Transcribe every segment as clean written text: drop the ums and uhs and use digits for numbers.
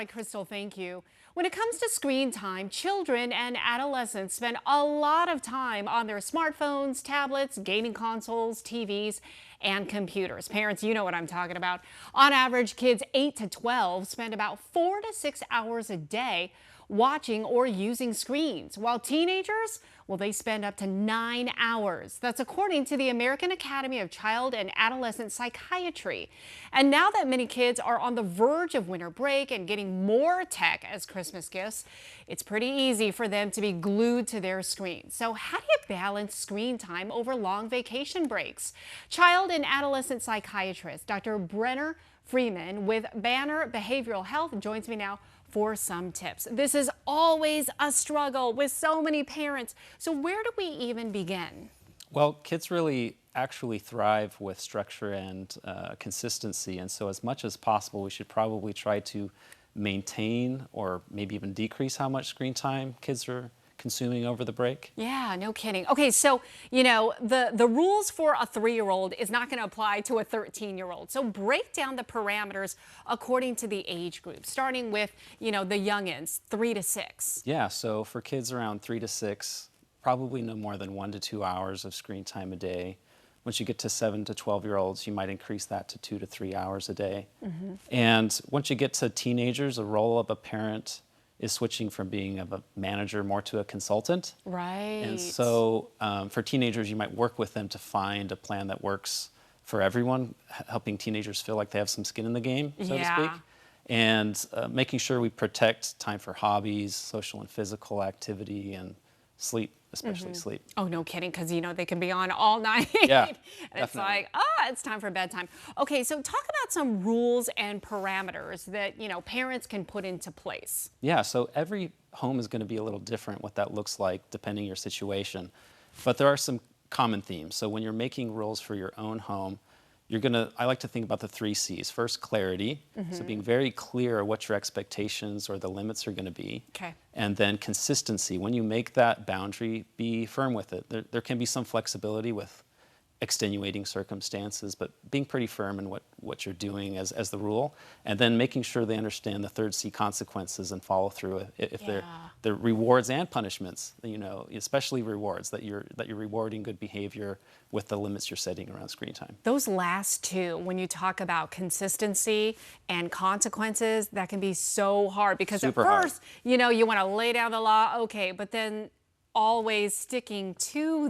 Hi, Crystal, thank you. When it comes to screen time, children and adolescents spend a lot of time on their smartphones, tablets, gaming consoles, TVs, and computers. Parents, you know what I'm talking about. On average, kids 8 to 12 spend about 4 to 6 hours a day watching or using screens, while teenagers, well, they spend up to 9 hours. That's according to the American Academy of Child and Adolescent Psychiatry. And now that many kids are on the verge of winter break and getting more tech as Christmas gifts, it's pretty easy for them to be glued to their screens. So how do you balance screen time over long vacation breaks? Child and adolescent psychiatrist Dr. Brenner Freeman with Banner Behavioral Health joins me now for some tips. This is always a struggle with so many parents. So where do we even begin? Well, kids really actually thrive with structure and consistency. And so as much as possible, we should probably try to maintain or maybe even decrease how much screen time kids are consuming over the break. Yeah, no kidding. Okay, so, the rules for a 3-year-old is not going to apply to a 13-year-old. So break down the parameters according to the age group, starting with, the youngins, 3 to 6. Yeah, so for kids around 3 to 6, probably no more than 1 to 2 hours of screen time a day. Once you get to 7 to 12-year-olds, you might increase that to 2 to 3 hours a day. And once you get to teenagers, the role of a parent is switching from being of a manager more to a consultant. Right. And so for teenagers, you might work with them to find a plan that works for everyone, helping teenagers feel like they have some skin in the game, so to speak. And making sure we protect time for hobbies, social and physical activity, and sleep, especially sleep. Oh, no kidding, because, they can be on all night. Yeah, and definitely. It's like, it's time for bedtime. Okay, so talk about some rules and parameters that, parents can put into place. Yeah, so every home is going to be a little different what that looks like depending your situation. But there are some common themes. So when you're making rules for your own home, I like to think about the 3 C's. First, clarity. So being very clear what your expectations or the limits are going to be. Okay. And then consistency. When you make that boundary, be firm with it. There can be some flexibility with extenuating circumstances, but being pretty firm in what you're doing as the rule, and then making sure they understand the 3rd C, consequences, and follow through if they're rewards and punishments, especially rewards, that you're rewarding good behavior with the limits you're setting around screen time. Those last two, when you talk about consistency and consequences, that can be so hard because Super at first, you want to lay down the law, okay, but then always sticking to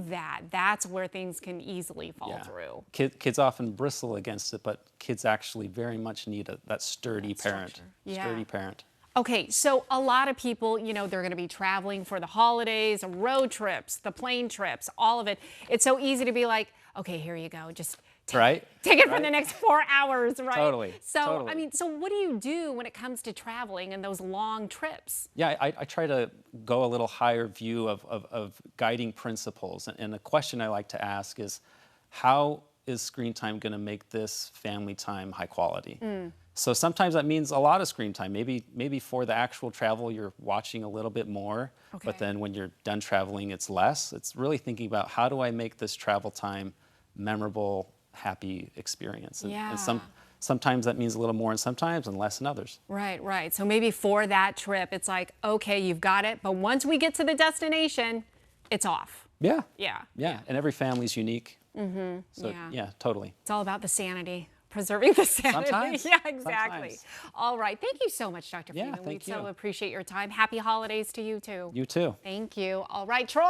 that's where things can easily fall through. Kids often bristle against it, but kids actually very much need that sturdy parent. Sturdy parent. Okay, so a lot of people, they're going to be traveling for the holidays, road trips, the plane trips, all of it. It's so easy to be like, okay, here you go, just take it for the next 4 hours, right? Totally. So, totally. So what do you do when it comes to traveling and those long trips? Yeah, I try to go a little higher view of guiding principles. And the question I like to ask is, how is screen time going to make this family time high quality? So sometimes that means a lot of screen time. Maybe for the actual travel, you're watching a little bit more, but then when you're done traveling, it's less. It's really thinking about, how do I make this travel time memorable, happy experience? And sometimes that means a little more, and sometimes and less in others. Right. So maybe for that trip, it's like, okay, you've got it, but once we get to the destination, it's off. Yeah. Yeah. And every family's unique. So yeah, totally. It's all about the sanity. Preserving the sanity. Sometimes. Yeah, exactly. Sometimes. All right. Thank you so much, Dr. Freeman. Thank you. We so appreciate your time. Happy holidays to you, too. You too. Thank you. All right, Troy.